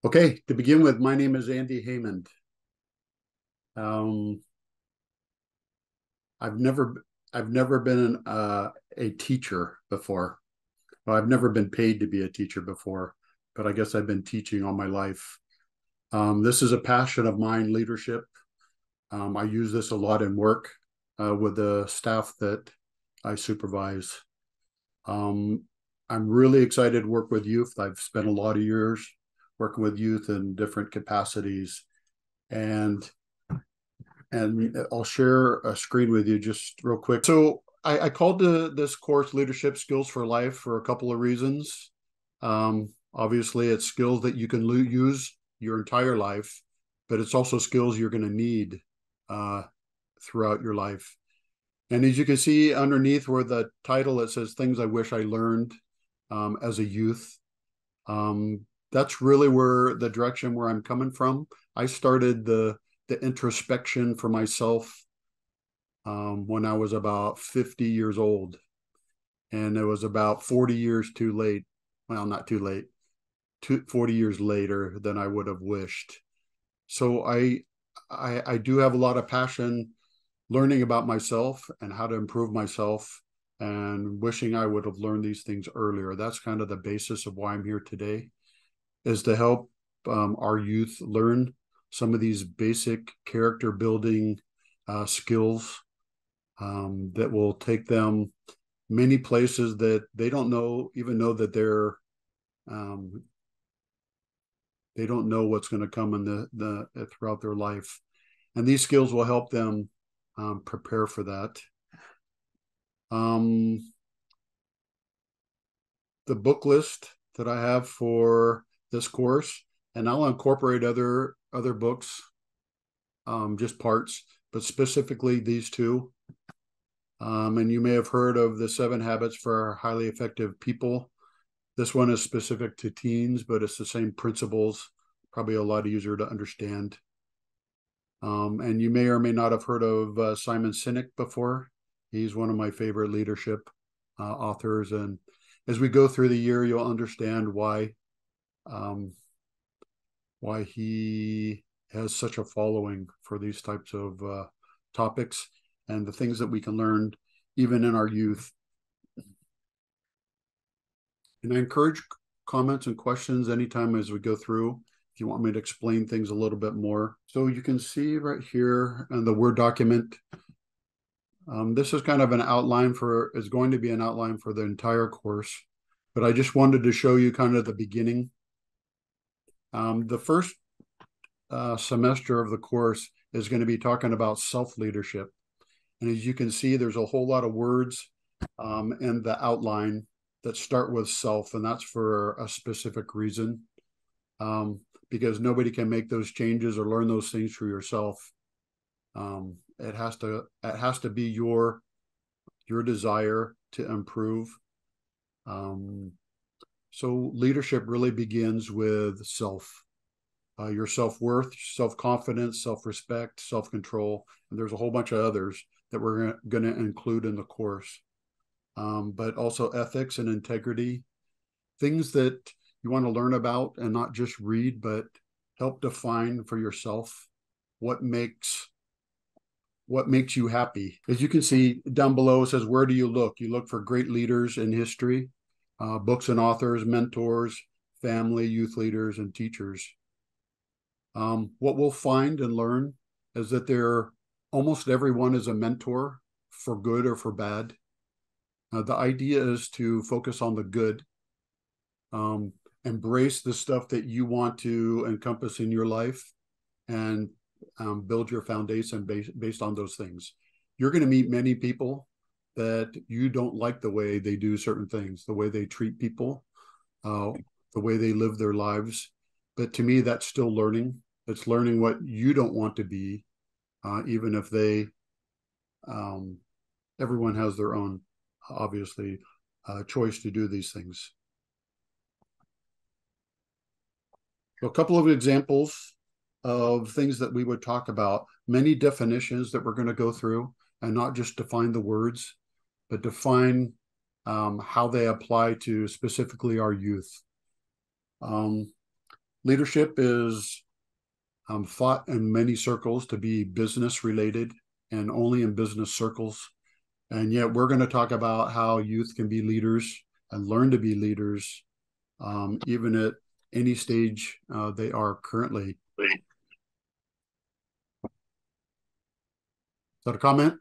Okay, to begin with, my name is Andy Haymond. Um, I've never I've never been a teacher before. Well, I've never been paid to be a teacher before, but I guess I've been teaching all my life. This is a passion of mine, leadership. I use this a lot in work with the staff that I supervise. Um, I'm really excited to work with youth. I've spent a lot of years working with youth in different capacities, and I'll share a screen with you just real quick. So I called this course Leadership Skills for Life for a couple of reasons. Obviously, it's skills that you can use your entire life, but it's also skills you're going to need uh, throughout your life. And as you can see underneath where the title, it says things I wish I learned as a youth. That's really where the direction where I'm coming from. I started the introspection for myself when I was about 50 years old, and it was about 40 years too late. Well, not too late, 40 years later than I would have wished. So I do have a lot of passion learning about myself and how to improve myself, and wishing I would have learned these things earlier. That's kind of the basis of why I'm here today, is to help our youth learn some of these basic character building skills that will take them many places that they don't know that um, they don't know what's going to come in the throughout their life, and these skills will help them prepare for that. Um, the book list that I have for this course, and I'll incorporate other books, just parts, but specifically these two. And you may have heard of the 7 Habits for Highly Effective People. This one is specific to teens, but it's the same principles, probably a lot easier to understand. And you may or may not have heard of Simon Sinek before. He's one of my favorite leadership authors. And as we go through the year, you'll understand um, why he has such a following for these types of topics and the things that we can learn even in our youth. And I encourage comments and questions anytime as we go through, if you want me to explain things a little bit more. So you can see right here in the Word document, this is kind of is going to be an outline for the entire course, but I just wanted to show you kind of the beginning. The first semester of the course is going to be talking about self-leadership. And as you can see, there's a whole lot of words in the outline that start with self, and that's for a specific reason, because nobody can make those changes or learn those things for yourself. It has to be your desire to improve. So leadership really begins with self, your self-worth, self-confidence, self-respect, self-control, and there's a whole bunch of others that we're going to include in the course. But also ethics and integrity, things that you want to learn about and not just read, but help define for yourself what makes you happy. As you can see down below, it says, where do you look? You look for great leaders in history, books and authors, mentors, family, youth leaders, and teachers. What we'll find and learn is that almost everyone is a mentor, for good or for bad. The idea is to focus on the good, embrace the stuff that you want to encompass in your life, and build your foundation based on those things. You're going to meet many people that you don't like the way they do certain things, the way they treat people, uh, the way they live their lives. But to me, that's still learning. It's learning what you don't want to be, even if everyone has their own, obviously, choice to do these things. So a couple of examples of things that we would talk about, many definitions that we're going to go through, and not just define the words, but define how they apply to specifically our youth. Leadership is thought in many circles to be business related and only in business circles. And yet we're going to talk about how youth can be leaders and learn to be leaders, even at any stage they are currently. Is that a comment?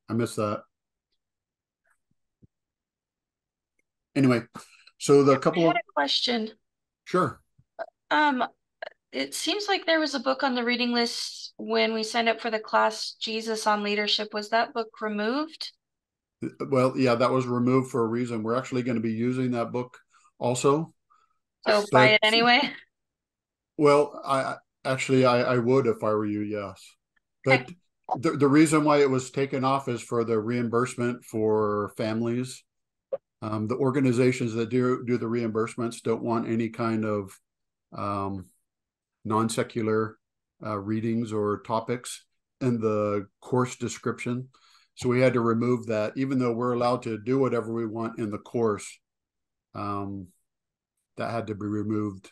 I missed that. Anyway, so the couple I had of, a question. sure. Um, it seems like there was a book on the reading list when we signed up for the class, Jesus on Leadership. Was that book removed? Well, yeah, that was removed for a reason. We're actually going to be using that book also, So buy but it anyway. well, I would if I were you, yes. Okay. But the reason why it was taken off is for the reimbursement for families. The organizations that do the reimbursements don't want any kind of um, non secular readings or topics in the course description. So we had to remove that, even though we're allowed to do whatever we want in the course. Um, that had to be removed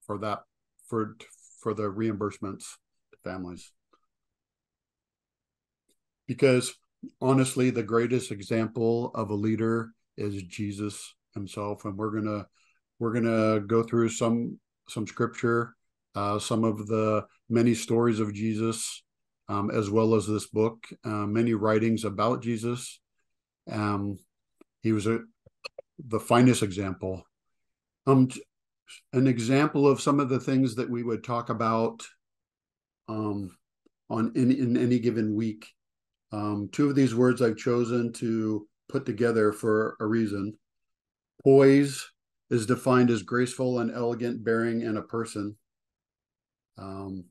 for that for for the reimbursements to families, because honestly the greatest example of a leader is Jesus himself. And we're gonna go through some scripture, some of the many stories of Jesus, as well as this book, many writings about Jesus. um, he was the finest example. um, an example of some of the things that we would talk about um, in any given week. Two of these words I've chosen to put together for a reason. Poise is defined as graceful and elegant bearing in a person. Um,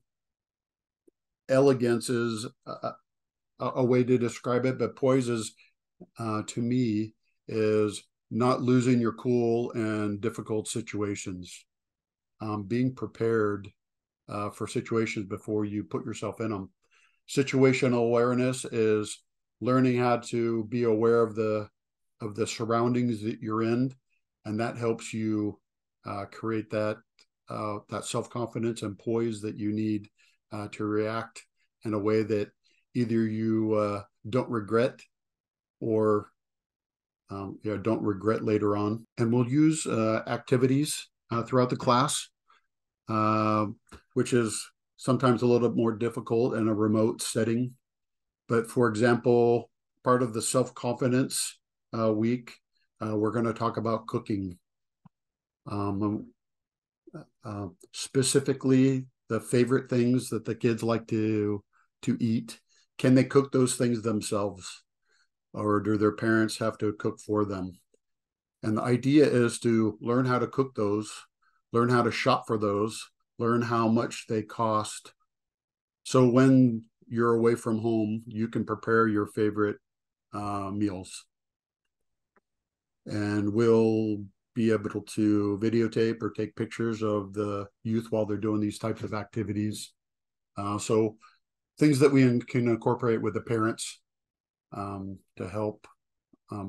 Elegance is a way to describe it, but poise is, to me, is not losing your cool in difficult situations, being prepared for situations before you put yourself in them. Situational awareness is learning how to be aware of the surroundings that you're in, and that helps you create that self-confidence and poise that you need to react in a way that either you don't regret or don't regret later on. And we'll use activities throughout the class, uh, which is sometimes a little bit more difficult in a remote setting. But for example, part of the self-confidence week, we're going to talk about cooking. Um, Specifically, the favorite things that the kids like to eat. Can they cook those things themselves, or do their parents have to cook for them? And the idea is to learn how to cook those, learn how to shop for those, learn how much they cost. So when you're away from home, you can prepare your favorite meals. And we'll be able to videotape or take pictures of the youth while they're doing these types of activities. So things that we can incorporate with the parents to help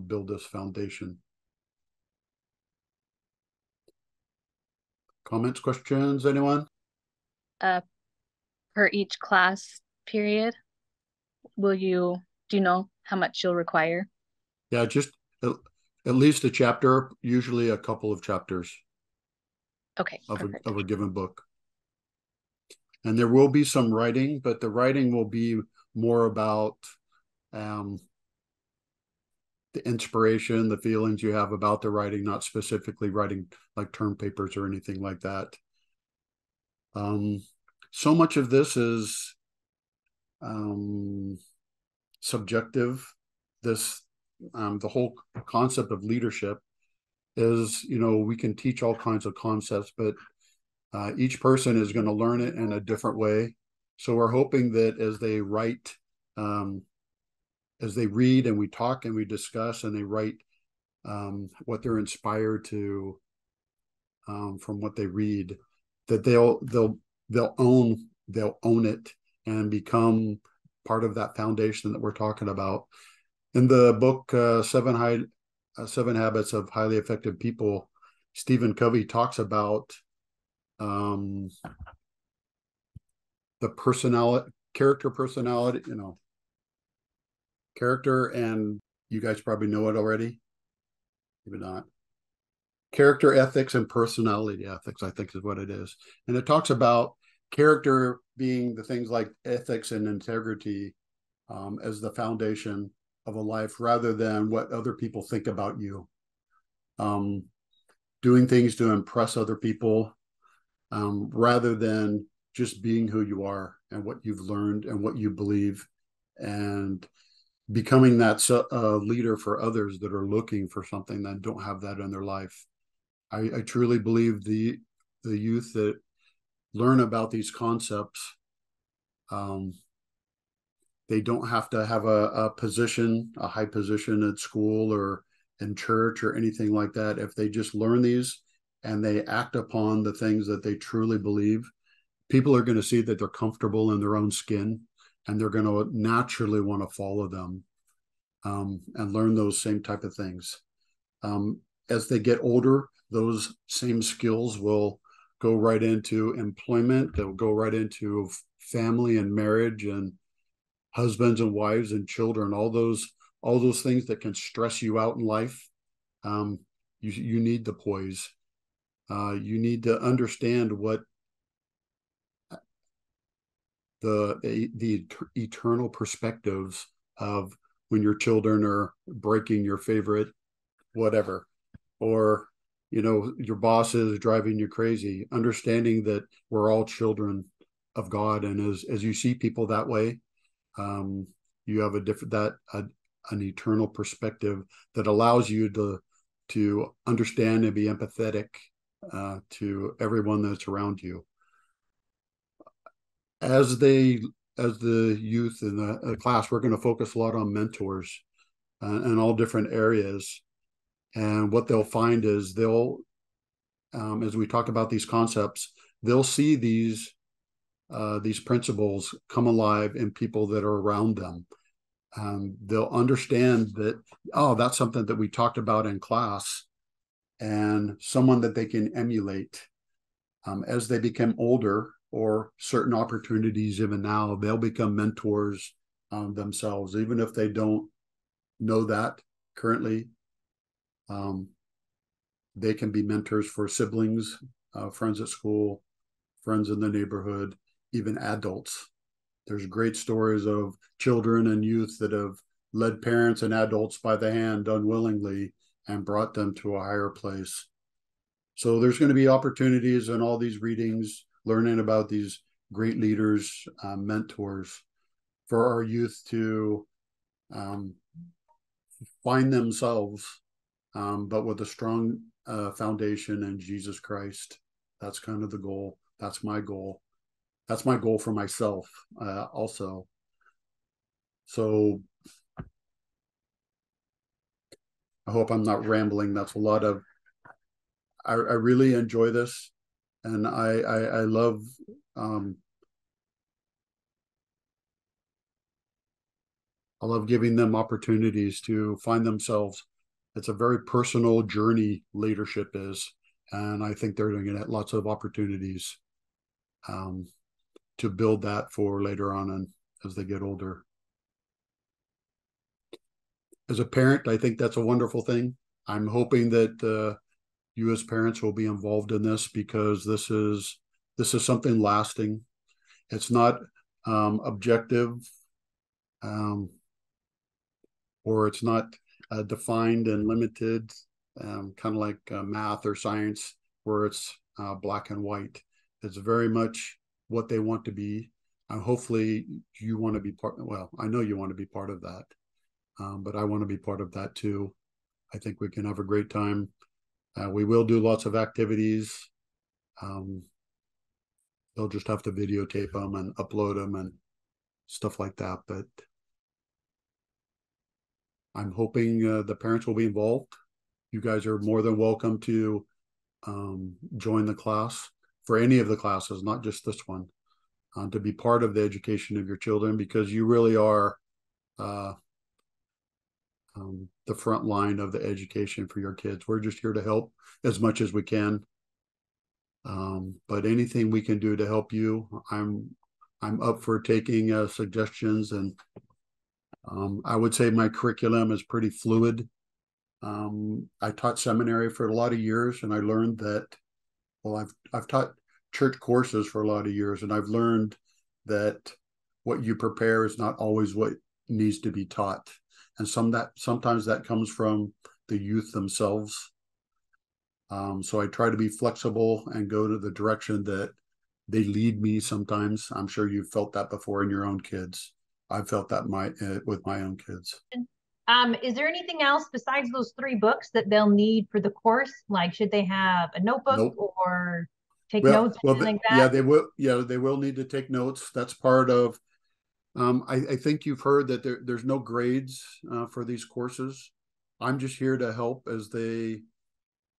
build this foundation. Comments, questions, anyone? uh, per each class period? Do you know how much you'll require? Yeah, just at least a chapter, usually a couple of chapters Okay, of perfect. a given book. And there will be some writing, but the writing will be more about um, the inspiration, the feelings you have about the writing, not specifically writing like term papers or anything like that. So much of this is subjective. This the whole concept of leadership is, we can teach all kinds of concepts, but each person is going to learn it in a different way. So we're hoping that as they write, as they read and we talk and we discuss and they write what they're inspired to from what they read, that they'll own it and become part of that foundation that we're talking about. In the book Seven Habits of Highly Effective People, Stephen Covey talks about um, the personality, personality, character, and you guys probably know it already, maybe not. Character ethics and personality ethics, I think is what it is. And it talks about character being the things like ethics and integrity as the foundation of a life rather than what other people think about you. Um, Doing things to impress other people rather than just being who you are and what you've learned and what you believe, and becoming that leader for others that are looking for something that don't have that in their life. I truly believe the youth that learn about these concepts, um, they don't have to have a position, a high position at school or in church or anything like that. If they just learn these and they act upon the things that they truly believe, people are going to see that they're comfortable in their own skin, and they're going to naturally want to follow them and learn those same type of things. As they get older, those same skills will go right into employment. They'll go right into family and marriage and husbands and wives and children. All those things that can stress you out in life. You need the poise. You need to understand what the eternal perspectives of when your children are breaking your favorite whatever, or your boss is driving you crazy. Understanding that we're all children of God, and as you see people that way, you have an eternal perspective that allows you to understand and be empathetic to everyone that's around you. As the youth in the class, we're going to focus a lot on mentors in all different areas. And what they'll find is as we talk about these concepts, they'll see these principles come alive in people that are around them. They'll understand that, oh, that's something that we talked about in class, and someone that they can emulate. As they become older, or certain opportunities, even now, they'll become mentors themselves, even if they don't know that currently. They can be mentors for siblings, friends at school, friends in the neighborhood, even adults. There's great stories of children and youth that have led parents and adults by the hand unwillingly and brought them to a higher place. So there's going to be opportunities in all these readings, learning about these great leaders, mentors, for our youth to find themselves, but with a strong foundation in Jesus Christ. That's kind of the goal. That's my goal. That's my goal for myself also. So I hope I'm not rambling. That's a lot of, I really enjoy this, and I love I love giving them opportunities to find themselves. It's a very personal journey, leadership is, and I think they're going to get lots of opportunities to build that for later on and as they get older. As a parent, I think that's a wonderful thing. I'm hoping that you as parents will be involved in this, because this is something lasting. It's not objective, or it's not defined and limited, kind of like math or science, where it's black and white. It's very much what they want to be. Hopefully you want to be part, well, I know you want to be part of that, but I want to be part of that too. I think we can have a great time. We will do lots of activities. They'll just have to videotape them and upload them and stuff like that. But I'm hoping the parents will be involved. You guys are more than welcome to join the class for any of the classes, not just this one, to be part of the education of your children, because you really are the front line of the education for your kids. We're just here to help as much as we can. But anything we can do to help you, I'm up for taking suggestions. And I would say my curriculum is pretty fluid. I taught seminary for a lot of years, and I learned that, well, I've taught church courses for a lot of years, and I've learned that what you prepare is not always what needs to be taught. And sometimes that comes from the youth themselves. So I try to be flexible and go to the direction that they lead me sometimes. I'm sure you've felt that before in your own kids. I've felt that with my own kids. Is there anything else besides those 3 books that they'll need for the course? Like, should they have a notebook Nope. or take notes or anything like that? Yeah, they will. Yeah, they will need to take notes. That's part of. I think you've heard that there's no grades for these courses. I'm just here to help as they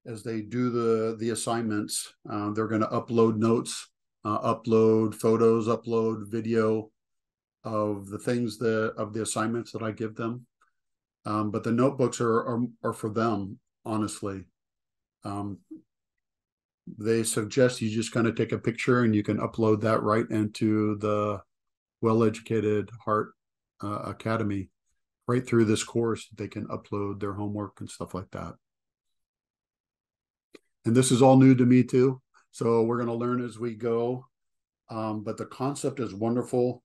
do the assignments. They're going to upload notes, upload photos, upload video of the things of the assignments that I give them. But the notebooks are for them, honestly. They suggest you just kind of take a picture and you can upload that right into the Well-Educated Heart Academy. Right through this course, they can upload their homework and stuff like that. And this is all new to me too, so we're going to learn as we go. But the concept is wonderful,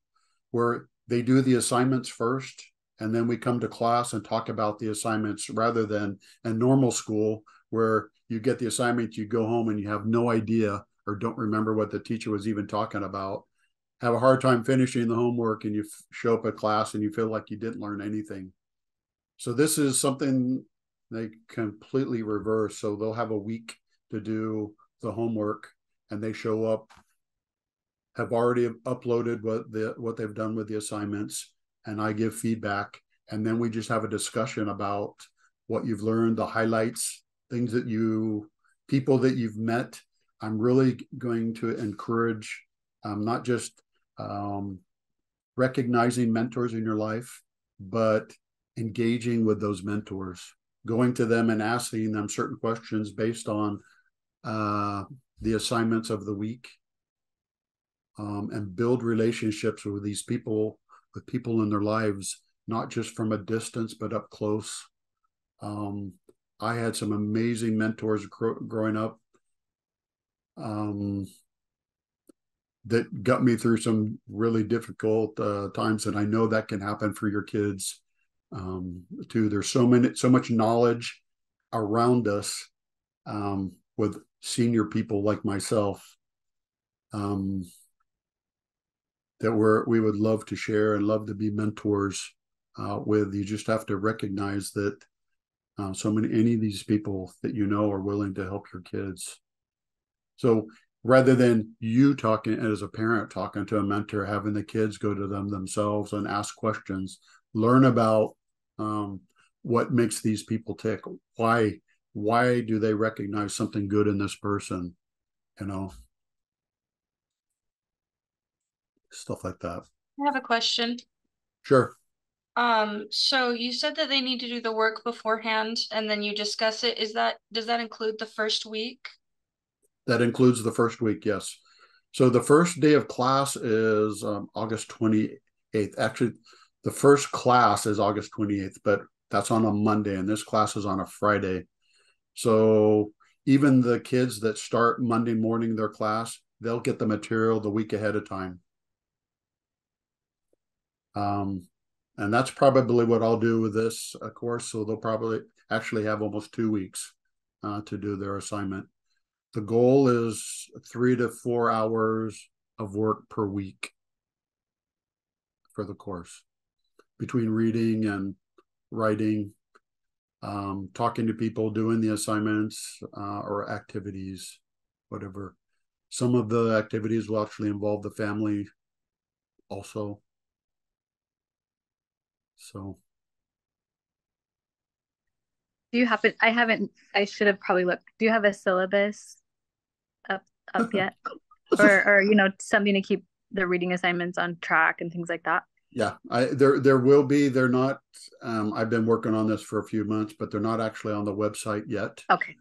where they do the assignments first, and then we come to class and talk about the assignments, rather than in normal school where you get the assignment, you go home and you have no idea or don't remember what the teacher was even talking about, have a hard time finishing the homework, and you show up at class and you feel like you didn't learn anything. So this is something they completely reverse. So they'll have a week to do the homework, and they show up, have already uploaded what they've done with the assignments, and I give feedback, and then we just have a discussion about what you've learned, the highlights, things that people that you've met. I'm really going to encourage not just recognizing mentors in your life, but engaging with those mentors, going to them and asking them certain questions based on the assignments of the week, and build relationships with these people, with people in their lives, not just from a distance, but up close. I had some amazing mentors growing up that got me through some really difficult times, and I know that can happen for your kids too. There's so much knowledge around us with senior people like myself that we would love to share and love to be mentors with. You just have to recognize that any of these people that you know are willing to help your kids. So rather than you talking as a parent, talking to a mentor, having the kids go to them themselves and ask questions, learn about what makes these people tick. Why do they recognize something good in this person? Stuff like that. I have a question. Sure. So you said that they need to do the work beforehand and then you discuss it. Does that include the first week? That includes the first week, yes. So the first day of class is August 28th. Actually, the first class is August 28th, but that's on a Monday, and this class is on a Friday. So even the kids that start Monday morning their class, they'll get the material the week ahead of time. And that's probably what I'll do with this course. So they'll probably actually have almost 2 weeks to do their assignment. The goal is 3 to 4 hours of work per week for the course, between reading and writing, talking to people, doing the assignments or activities, whatever. Some of the activities will actually involve the family also. So do you happen, I should have probably looked. Do you have a syllabus up yet? or something to keep the reading assignments on track and things like that? Yeah, there will be. They're not. I've been working on this for a few months, but they're not actually on the website yet. Okay.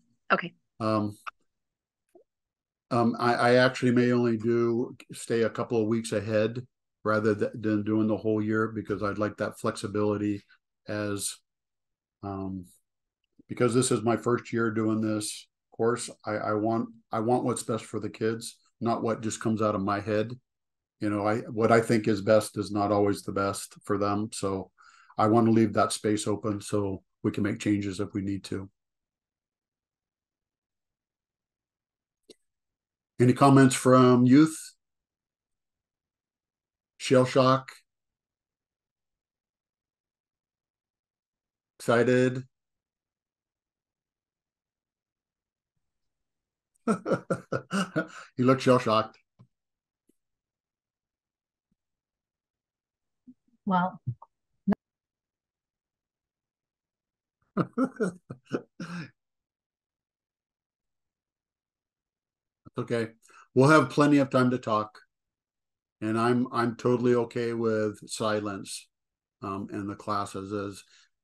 I actually may only stay a couple of weeks ahead rather than doing the whole year, because I'd like that flexibility as because this is my first year doing this course. I want what's best for the kids, not what just comes out of my head. What I think is best is not always the best for them. So I want to leave that space open so we can make changes if we need to. Any comments from youth? Shell shock? Excited? You look shell shocked. Well, Okay. We'll have plenty of time to talk. And I'm totally okay with silence in the classes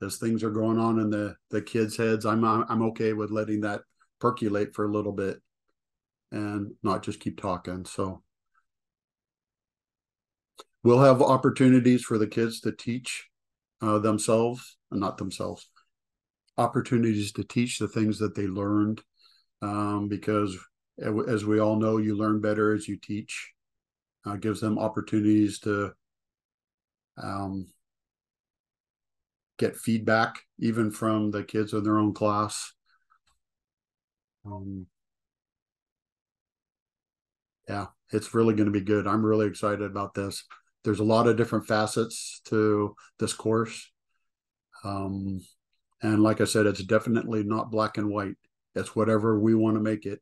as things are going on in the kids' heads. I'm okay with letting that percolate for a little bit and not just keep talking. So we'll have opportunities for the kids to teach themselves, not themselves, opportunities to teach the things that they learned, because as we all know, you learn better as you teach. Gives them opportunities to get feedback even from the kids in their own class. Yeah, it's really going to be good. I'm really excited about this. There's a lot of different facets to this course. And like I said, it's definitely not black and white. It's whatever we want to make it.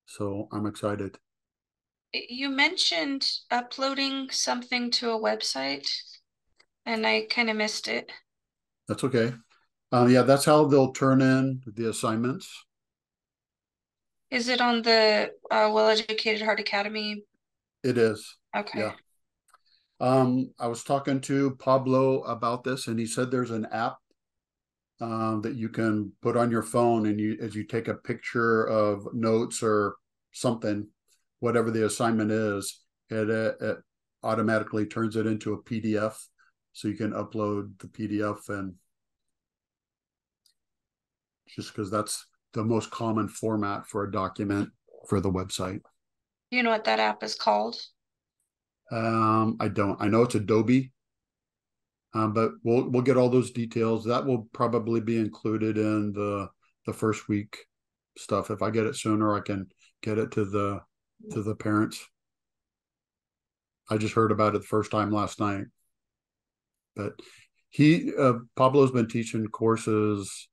So I'm excited. You mentioned uploading something to a website, and I kind of missed it. That's okay. Yeah, that's how they'll turn in the assignments. Is it on the Well Educated Heart Academy? It is. Okay. Yeah. I was talking to Pablo about this, and he said there's an app that you can put on your phone, and as you take a picture of notes or something, whatever the assignment is, it automatically turns it into a PDF, so you can upload the PDF, and just because that's the most common format for a document for the website. You know what that app is called? I don't. I know it's Adobe. But we'll get all those details. That will probably be included in the first week stuff. If I get it sooner, I can get it to the parents. I just heard about it the first time last night. But Pablo's been teaching courses,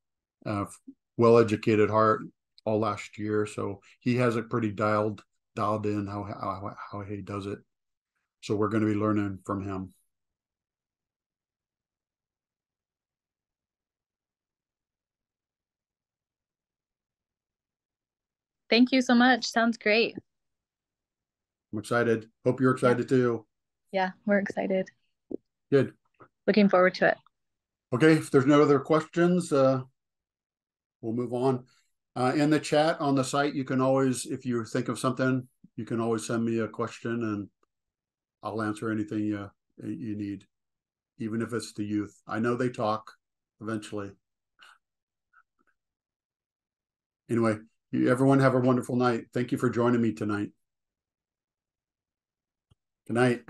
Well Educated Heart, all last year, so he has it pretty dialed in how he does it. So we're going to be learning from him. Thank you so much. Sounds great. I'm excited. Hope you're excited too. Yeah, we're excited. Good. Looking forward to it. Okay, if there's no other questions, we'll move on. In the chat on the site, you can always, if you think of something, you can always send me a question and I'll answer anything you need, even if it's the youth. I know they talk eventually. Anyway, everyone have a wonderful night. Thank you for joining me tonight. Good night.